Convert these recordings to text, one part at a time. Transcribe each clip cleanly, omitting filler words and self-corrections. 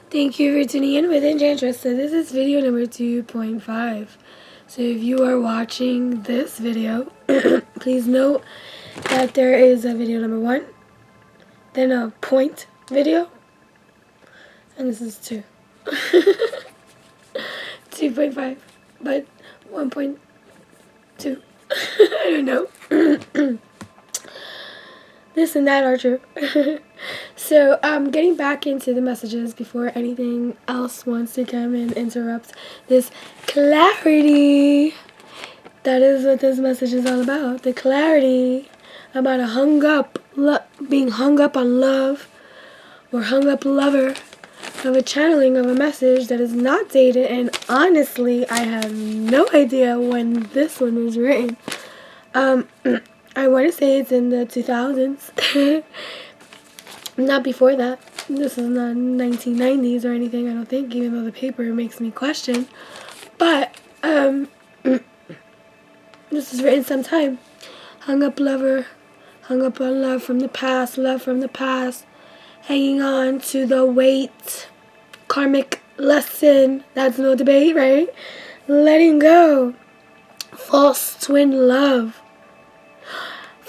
Thank you for tuning in with Enchantress. So this is video number 2.5. So if you are watching this video, please note that there is a video number 1, then a point video, and this is 2. 2.5, but 1.2. I don't know. This and that are true. So, getting back into the messages before anything else wants to come and interrupt this clarity. That is what this message is all about. The clarity about being hung up on love or hung up lover of a channeling of a message that is not dated. And honestly, I have no idea when this one was written. I want to say it's in the 2000s. Not before that. This is not 1990s or anything, I don't think, even though the paper makes me question. But, this was written sometime. Hung up lover, hung up on love from the past, hanging on to the weight, karmic lesson, that's no debate, right? Letting go. False twin love,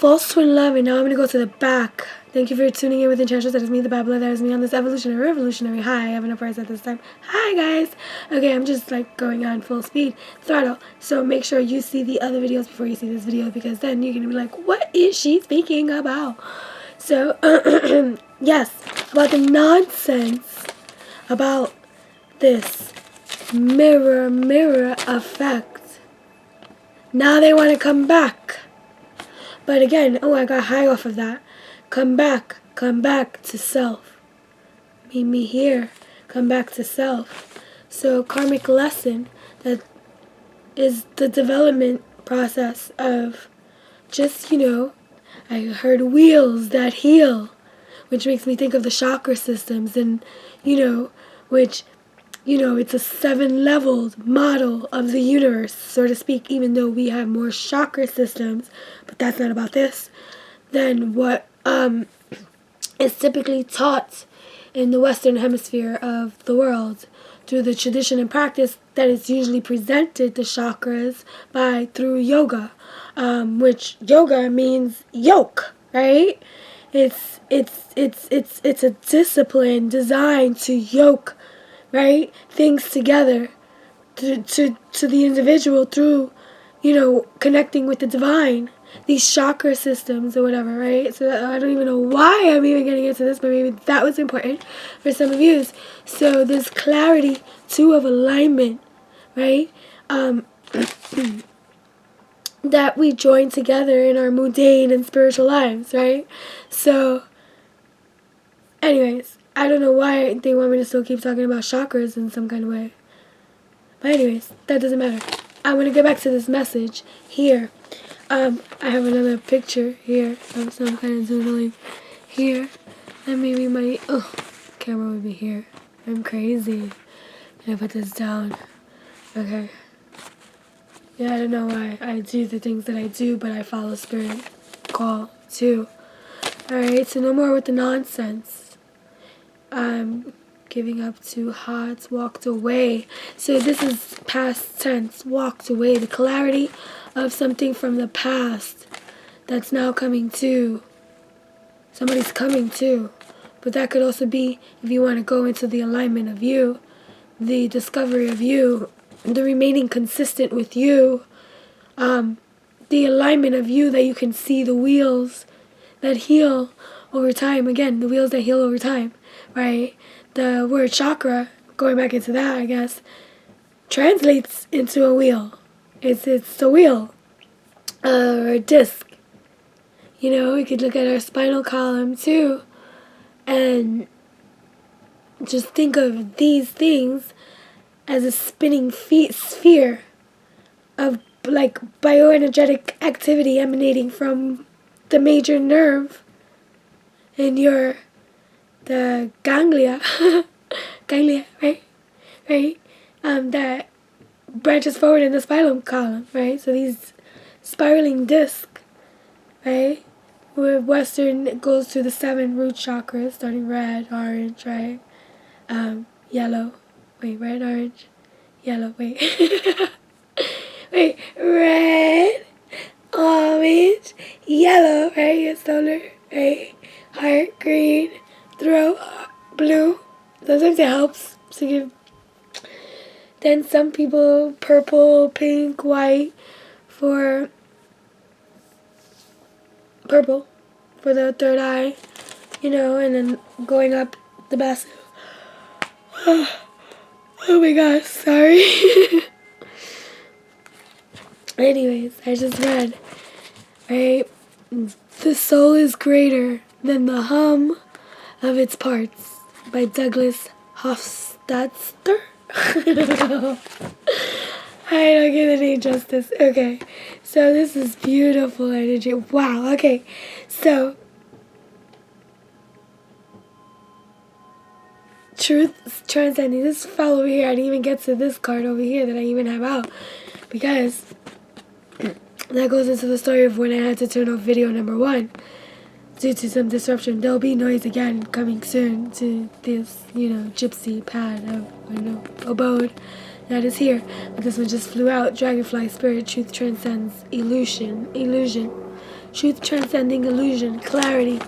and now I'm going to go to the back. Thank you for tuning in with Enchantress. That is me, the Babbles. That is me on this evolutionary, revolutionary high. I have enough words at this time. Hi, guys. Okay, I'm just like going on full speed throttle. So make sure you see the other videos before you see this video, because then you're going to be like, what is she speaking about? So, yes, about the nonsense about this mirror effect. Now they want to come back. But again, I got high off of that. Come back to self. Meet me here. Come back to self. So karmic lesson, that is the development process of just, I heard wheels that heal, which makes me think of the chakra systems and, which, it's a 7-leveled model of the universe, so to speak, even though we have more chakra systems, but that's not about this, than what is typically taught in the Western hemisphere of the world through the tradition and practice that is usually presented the chakras through yoga, which yoga means yoke, right? It's a discipline designed to yoke, right, things together to the individual through, connecting with the divine, these chakra systems or whatever, right? So I don't even know why I'm even getting into this, but maybe that was important for some of you. So there's clarity too of alignment, right? That we join together in our mundane and spiritual lives, right? So anyways, I don't know why they want me to still keep talking about chakras in some kind of way. But anyways, that doesn't matter. I want to get back to this message here. I have another picture here of some kind of doodling here. And maybe my camera would be here. I'm crazy. And I put this down. Okay. Yeah, I don't know why I do the things that I do, but I follow spirit call too. Alright, so no more with the nonsense. I'm giving up to hearts, walked away. So this is past tense, walked away. The clarity of something from the past that's now coming to. Somebody's coming to. But that could also be, if you want to go into the alignment of you, the discovery of you, the remaining consistent with you, the alignment of you, that you can see the wheels that heal over time. Again, the wheels that heal over time, right? The word chakra, going back into that, I guess, translates into a wheel. It's a wheel, or a disc. We could look at our spinal column too, and just think of these things as a spinning sphere of like bioenergetic activity emanating from the major nerve in the ganglia, right? That branches forward in the spinal column, right? So these spiraling discs, right? Where Western goes to the 7 root chakras, starting red, orange, right? Yellow, wait, red, orange, yellow, wait, wait, red, orange, yellow, right, your solar, right, heart, green, throat, blue, sometimes it helps, so you, then some people, purple, pink, white, for purple, for the third eye, and then going up the best. Oh my gosh, sorry. Anyways, I just read, right? The soul is greater than the hum of its parts by Douglas Hofstadter. I don't give the name justice. Okay, so this is beautiful energy. Wow, okay, so truth transcending. This fell over here. I didn't even get to this card over here that I even have out, because that goes into the story of when I had to turn off video number 1 due to some disruption. There'll be noise again coming soon to this, gypsy pad of, abode that is here. But this one just flew out. Dragonfly spirit, truth transcends illusion. Truth transcending illusion, clarity.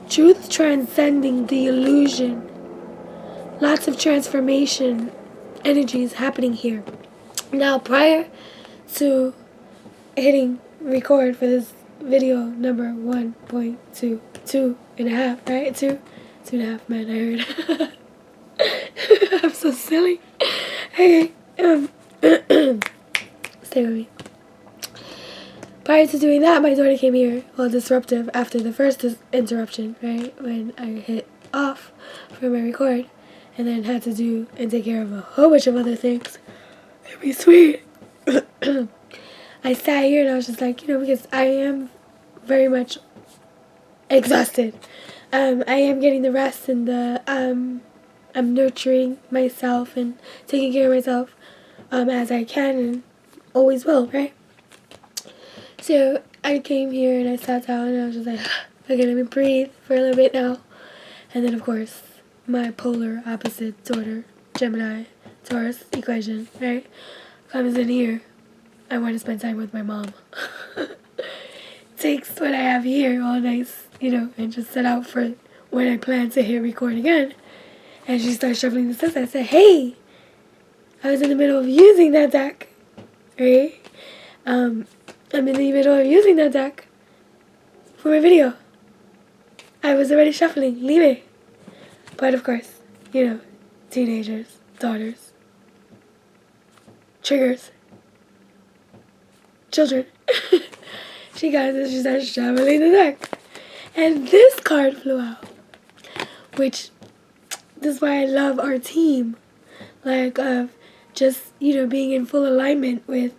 Truth transcending the illusion. Lots of transformation energies happening here. Now, prior to hitting record for this video number 1.2, 2.5, right? 2.5, man, I heard. I'm so silly. Okay, stay with me. Prior to doing that, my daughter came here, disruptive, after the first interruption, right? When I hit off for my record, and then had to do and take care of a whole bunch of other things. It'd be sweet. I sat here and I was just like, because I am very much exhausted. I am getting the rest and I'm nurturing myself and taking care of myself as I can and always will, right? So I came here and I sat down and I was just like, okay, let me breathe for a little bit now. And then, of course, my polar opposite daughter, Gemini, Taurus equation, right, comes in here. I want to spend time with my mom. Takes what I have here, all nice, and just set out for when I plan to hit record again. And she starts shuffling the stuff. I said, hey, I was in the middle of using that deck, right? I'm in the middle of using that deck for my video. I was already shuffling, leave it. But of course, teenagers, daughters, triggers, children. She got this, she started shuffling the deck. And this card flew out. Which, this is why I love our team. Like, of just, being in full alignment with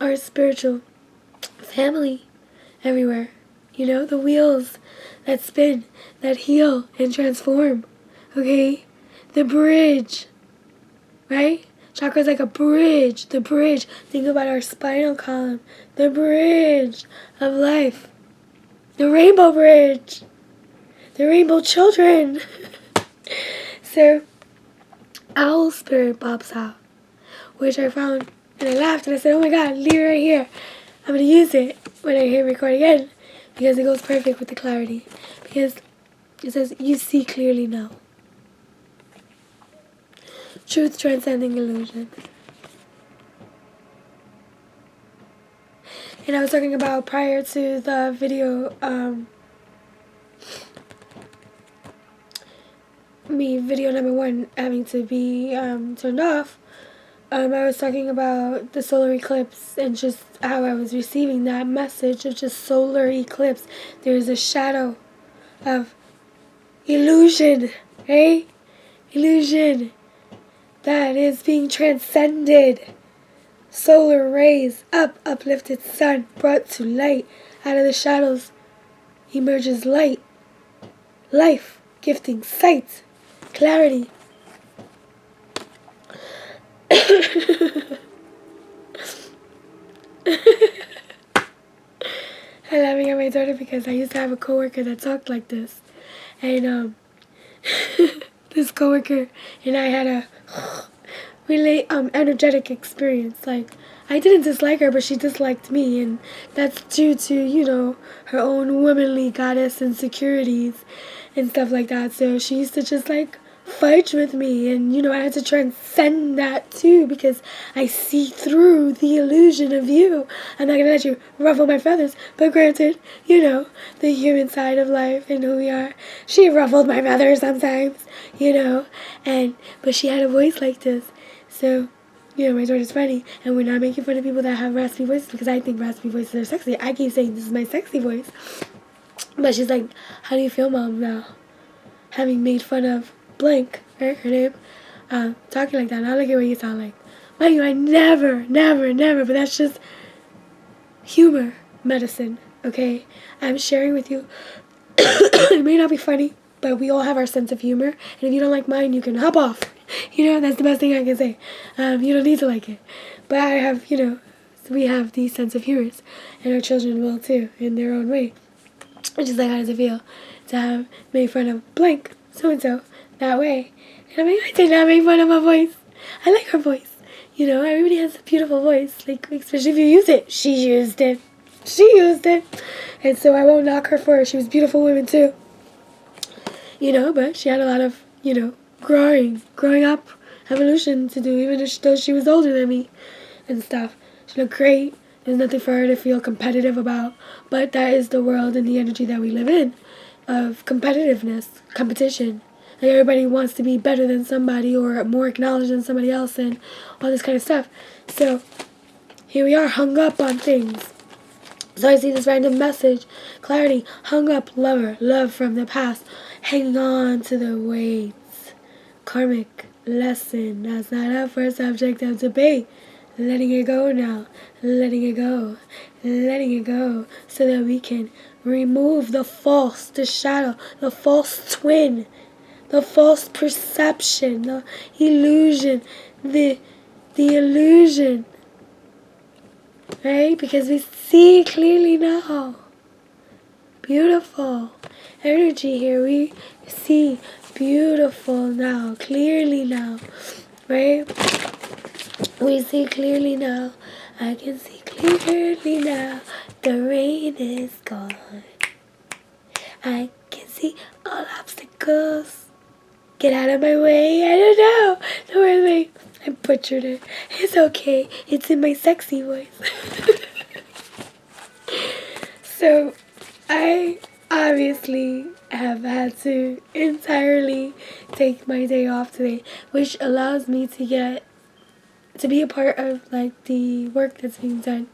our spiritual family everywhere. The wheels that spin, that heal and transform. Okay? The bridge. Right? Chakra's like a bridge. The bridge. Think about our spinal column. The bridge of life. The rainbow bridge. The rainbow children. So, owl spirit pops out. Which I found, and I laughed and I said, oh my god, leave it right here. I'm going to use it when I hit record again. Because it goes perfect with the clarity. Because it says, you see clearly now. Truth transcending illusion. And I was talking about prior to the video, video number 1 having to be turned off. I was talking about the solar eclipse and just how I was receiving that message of just solar eclipse. There's a shadow of illusion, right? Illusion that is being transcended. Solar rays, uplifted sun, brought to light. Out of the shadows emerges light, life, gifting, sight, clarity. I'm laughing at my daughter because I used to have a coworker that talked like this. And this coworker and I had a really energetic experience. Like, I didn't dislike her, but she disliked me, and that's due to, her own womanly goddess insecurities and stuff like that. So she used to just like fight with me, and I had to transcend that too, because I see through the illusion of you. I'm not gonna let you ruffle my feathers, but granted, the human side of life and who we are. She ruffled my feathers sometimes, but she had a voice like this. So, my daughter's funny, and we're not making fun of people that have raspy voices, because I think raspy voices are sexy. I keep saying this is my sexy voice. But she's like, how do you feel, Mom, now? Having made fun of blank, right, her name, talking like that. Now look at what you sound like. Mind you, I never, but that's just humor medicine, okay? I'm sharing with you. It may not be funny, but we all have our sense of humor, and if you don't like mine, you can hop off. That's the best thing I can say. You don't need to like it. But I have, we have these sense of humors, and our children will too, in their own way. Which is like, how does it feel to have made fun of blank, so-and-so, that way? And I did not make fun of my voice. I like her voice. Everybody has a beautiful voice, like, especially if you use it. She used it. And so I won't knock her for it. She was a beautiful woman too. But she had a lot of, growing up, evolution to do, even though she was older than me and stuff. She looked great. There's nothing for her to feel competitive about. But that is the world and the energy that we live in, of competitiveness, competition. Like, everybody wants to be better than somebody or more acknowledged than somebody else and all this kind of stuff. So here we are, hung up on things. So I see this random message, clarity, hung up, lover, love from the past, hanging on to the weights. Karmic lesson, that's not up for a subject of debate. Letting it go now, letting it go, so that we can remove the false, the shadow, the false twin, the false perception, the illusion, the illusion, right? Because we see clearly now. Beautiful energy here. We see beautiful now, clearly now, right? We see clearly now. I can see clearly now. The rain is gone. I can see all obstacles. Get out of my way. I don't know. Don't worry. I butchered it. It's okay. It's in my sexy voice. So, I obviously have had to entirely take my day off today, which allows me to be a part of, like, the work that's being done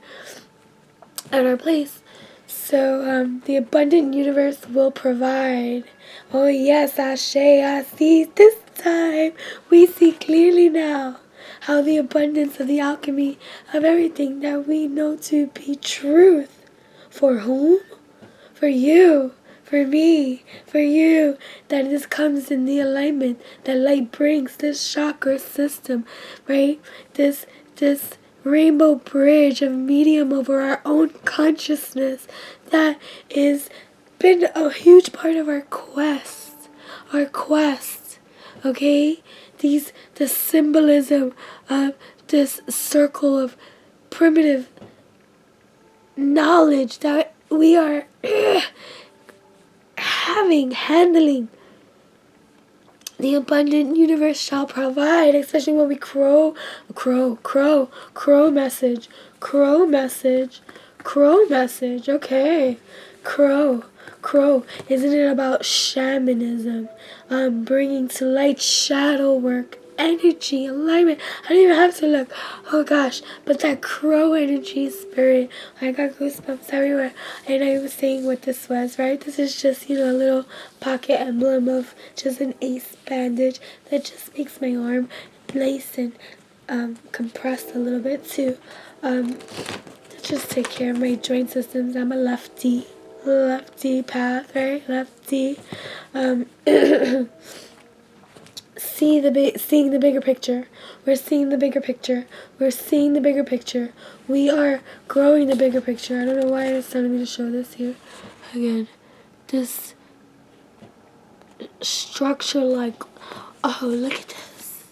at our place. So, the abundant universe will provide. Oh yes, Ashe, I see this time. We see clearly now how the abundance of the alchemy of everything that we know to be truth. For whom? For you. For me, for you, that this comes in the alignment that light brings, this chakra system, right? This rainbow bridge of medium over our own consciousness that is been a huge part of our quest, okay? The symbolism of this circle of primitive knowledge that we are handling. The abundant universe shall provide, especially when we crow message, okay, crow, isn't it about shamanism, bringing to light shadow work, energy, alignment? I don't even have to look, oh gosh, but that crow energy spirit, I got goosebumps everywhere. And I was saying what this was, right? This is just, a little pocket emblem of just an ace bandage that just makes my arm nice and compressed a little bit to just take care of my joint systems. I'm a lefty path, right? Lefty. Seeing the bigger picture. We're seeing the bigger picture. We are growing the bigger picture. I don't know why it's telling me to show this here. Again, this structure like Oh, look at this.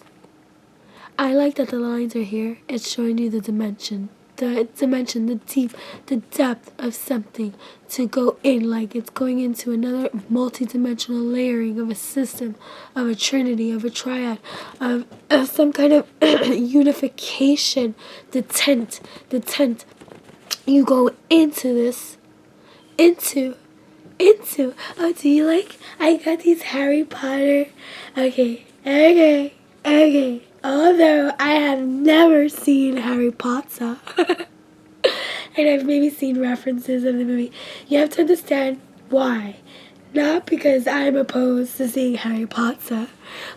I like that the lines are here. It's showing you the dimension. The dimension, the deep, the depth of something to go in, like it's going into another multi-dimensional layering of a system, of a trinity, of a triad, of some kind of unification. The tent. You go into this, into. Oh, do you like? I got these Harry Potter. Okay. Although I have never seen Harry Potter, and I've maybe seen references of the movie, you have to understand why. Not because I'm opposed to seeing Harry Potter,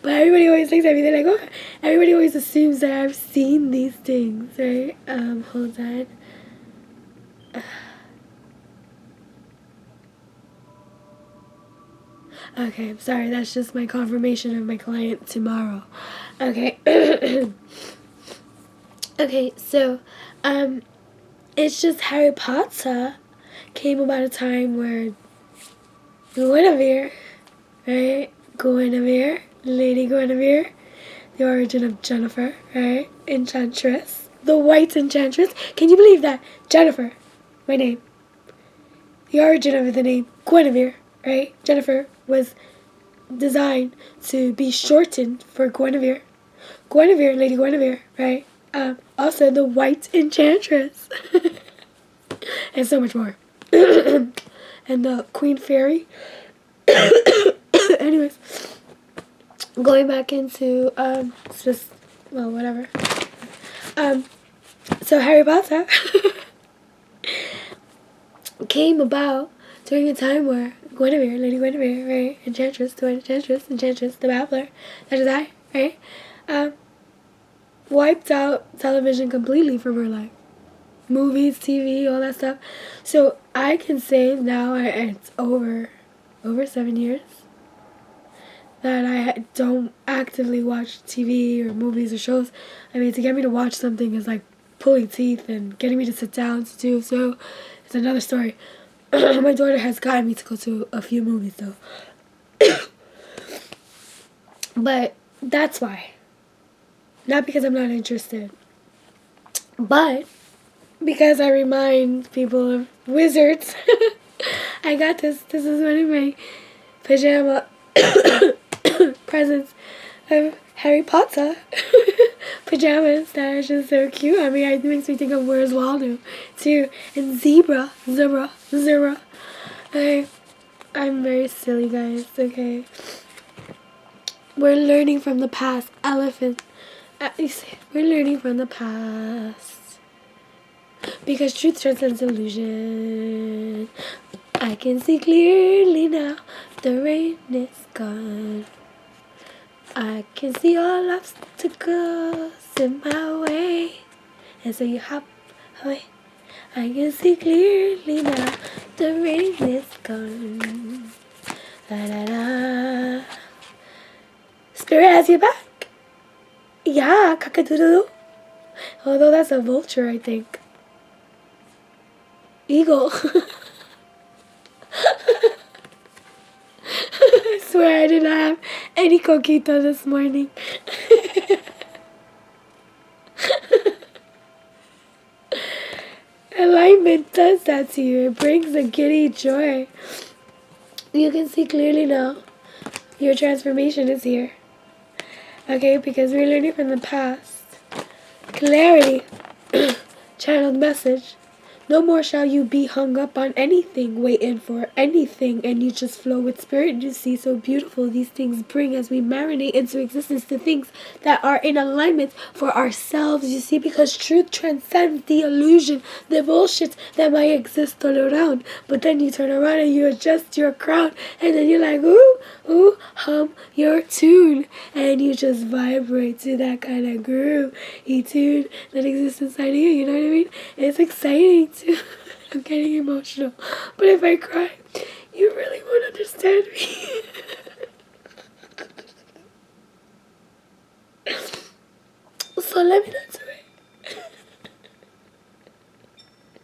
but everybody always thinks at me, they're like, oh, everybody always assumes that I've seen these things, right? Hold on. Okay, I'm sorry, that's just my confirmation of my client tomorrow. Okay. Okay, so, it's just Harry Potter came about a time where Guinevere, right? Guinevere, Lady Guinevere, the origin of Jennifer, right? Enchantress, the white enchantress. Can you believe that? Jennifer, my name. The origin of the name Guinevere, right? Jennifer was designed to be shortened for Guinevere. Guinevere, Lady Guinevere, right? Also the white enchantress. And so much more. And the Queen Fairy. Anyways, going back into, it's just, well, whatever. So Harry Potter came about during a time where Guinevere, Lady Guinevere, right, Enchantress, the White Enchantress, the Babbler, that is I, right, wiped out television completely from her life. Movies, TV, all that stuff. So I can say now, it's over 7 years, that I don't actively watch TV or movies or shows. I mean, to get me to watch something is like pulling teeth, and getting me to sit down to do so is another story. My daughter has gotten me to go to a few movies though. But that's why. Not because I'm not interested, but because I remind people of wizards. I got this. This is one of my pajama presents of Harry Potter pajamas that are just so cute. I mean, it makes me think of Where's Waldo too, and Zebra. I'm very silly, guys. Okay, we're learning from the past. Elephant. We're learning from the past because truth transcends illusion. I can see clearly now. The rain is gone. I can see all obstacles in my way, and so you hop away. I can see clearly now. The rain is gone. Da da da. Spirit has your back. Yeah, cock-a-doodle-doo. Although that's a vulture, I think. Eagle. I swear I did not have any coquito this morning. Alignment does that to you. It brings a giddy joy. You can see clearly now. Your transformation is here. Okay, because we're learning from the past. Clarity. Channeled message. No more shall you be hung up on anything, waiting for anything, and you just flow with spirit. You see so beautiful these things bring as we marinate into existence the things that are in alignment for ourselves, you see, because truth transcends the illusion, the bullshit that might exist all around. But then you turn around and you adjust your crown, and then you're like, ooh, hum your tune, and you just vibrate to that kind of groove, tune that exists inside of you, you know what I mean? It's exciting too. I'm getting emotional. But if I cry, you really won't understand me. So let me not do it.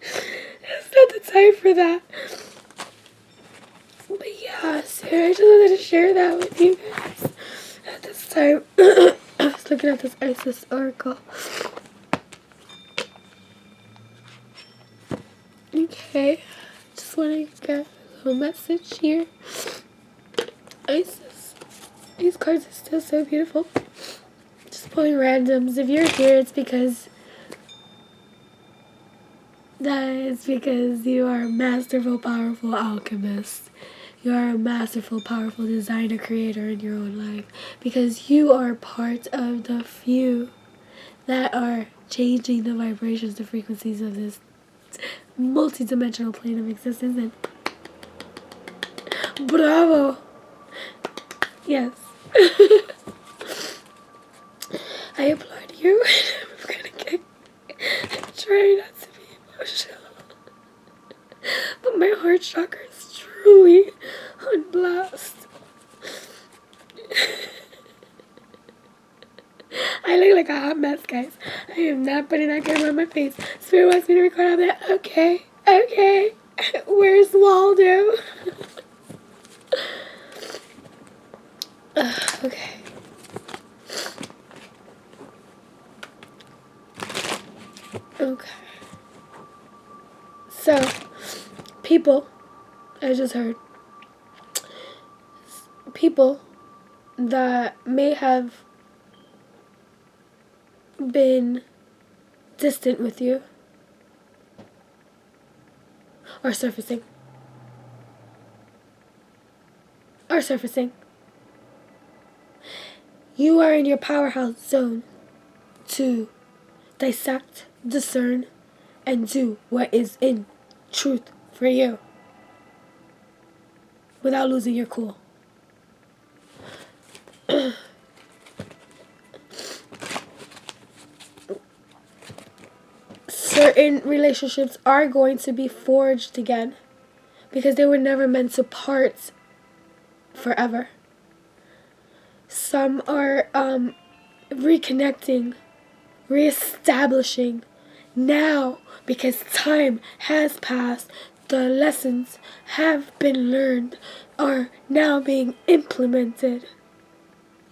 It's not the time for that. But yeah, so I just wanted to share that with you guys at this time, I was looking at this Isis oracle. Okay, just want to get a little message here. Isis, these cards are still so beautiful. Just pulling randoms. If you're here, it's because you are a masterful, powerful alchemist. You are a masterful, powerful designer, creator in your own life. Because you are part of the few that are changing the vibrations, the frequencies of this multi-dimensional plane of existence. And bravo! Yes. I applaud you. I'm trying not to be emotional. But my heart chakra is truly on blast. I look like a hot mess, guys. I am not putting that camera on my face. Spirit wants me to record. I'm like, okay. Where's Waldo? Okay. Okay. So, people, I just heard, people that may have been distant with you are surfacing. You are in your powerhouse zone to dissect, discern, and do what is in truth for you without losing your cool. Certain relationships are going to be forged again because they were never meant to part forever. Some are reconnecting, reestablishing now because time has passed. The lessons have been learned, are now being implemented.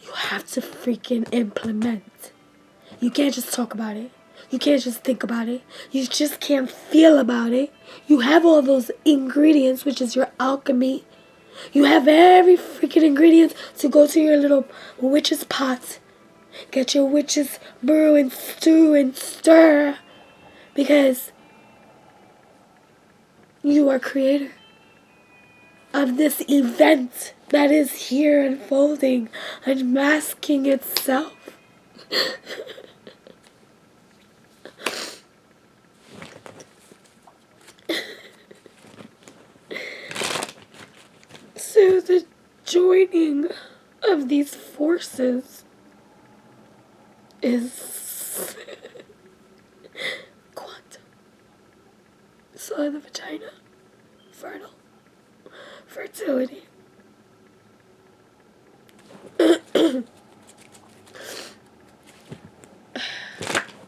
You have to freaking implement. You can't just talk about it. You can't just think about it. You just can't feel about it. You have all those ingredients, which is your alchemy. You have every freaking ingredient to go to your little witch's pot. Get your witch's brew and stew and stir. Because you are creator of this event that is here unfolding, unmasking itself. So the joining of these forces is quantum. So the vagina, fertile, fertility. I'm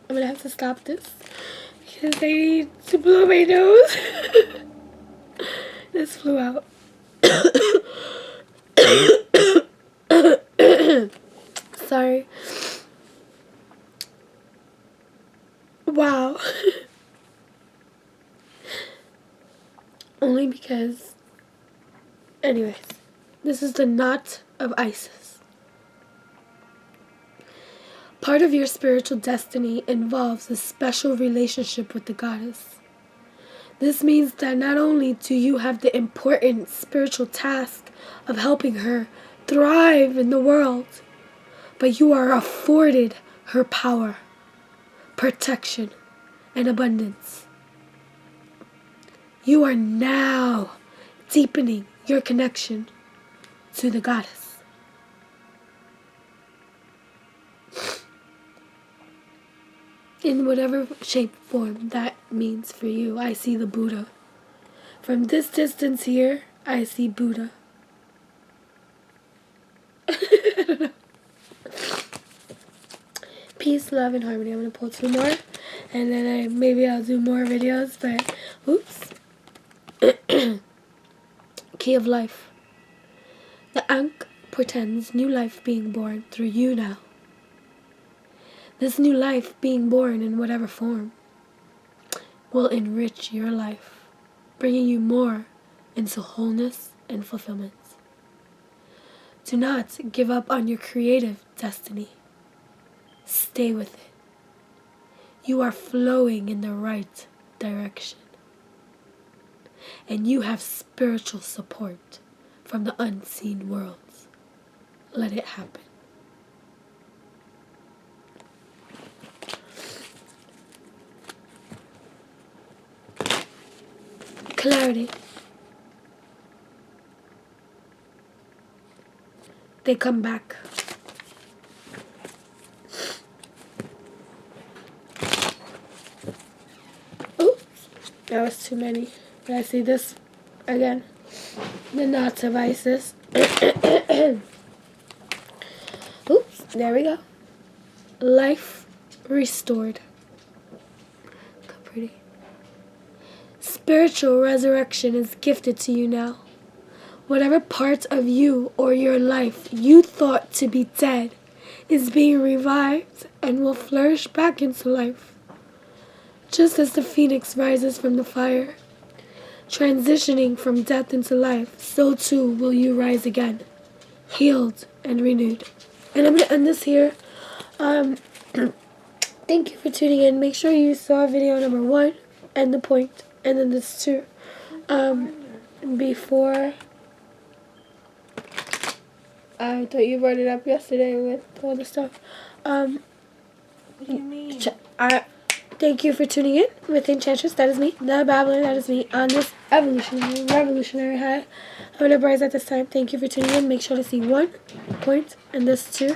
gonna have to stop this because I need to blow my nose. This flew out. Sorry. Wow. Only because, anyways, this is the knot of Isis. Part of your spiritual destiny involves a special relationship with the goddess. This means that not only do you have the important spiritual task of helping her thrive in the world, but you are afforded her power, protection, and abundance. You are now deepening your connection to the goddess. In whatever shape, form that means for you. I see the Buddha. From this distance here, I see Buddha. I don't know. Peace, love, and harmony. I'm going to pull 2 more. And then maybe I'll do more videos. But, oops. Key of life. The Ankh portends new life being born through you now. This new life being born in whatever form will enrich your life, bringing you more into wholeness and fulfillment. Do not give up on your creative destiny. Stay with it. You are flowing in the right direction. And you have spiritual support from the unseen worlds. Let it happen. Clarity. They come back. Oops, that was too many. Did I see this again? The knots of Isis. Oops, there we go. Life restored. Look pretty. Spiritual resurrection is gifted to you now. Whatever part of you or your life you thought to be dead is being revived and will flourish back into life. Just as the phoenix rises from the fire, transitioning from death into life, so too will you rise again, healed and renewed. And I'm going to end this here. Thank you for tuning in. Make sure you saw video number 1 and the point, and then this 2. Before... I thought you brought it up yesterday with all the stuff. What do you mean? Thank you for tuning in with Enchantress. That is me. The Babbler. That is me. On this evolutionary, revolutionary high. I'm going to rise at this time. Thank you for tuning in. Make sure to see 1 point and this 2.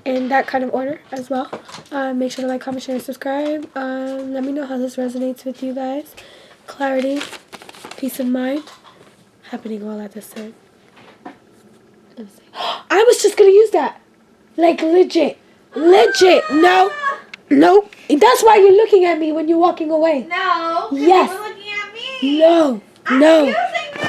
In that kind of order as well. Make sure to like, comment, share, and subscribe. Let me know how this resonates with you guys. Clarity, peace of mind, happening all at this time. I was just gonna use that. Like legit. Legit. No. Nope. That's why you're looking at me when you're walking away. No. Yes. You were looking at me. No. I'm No. using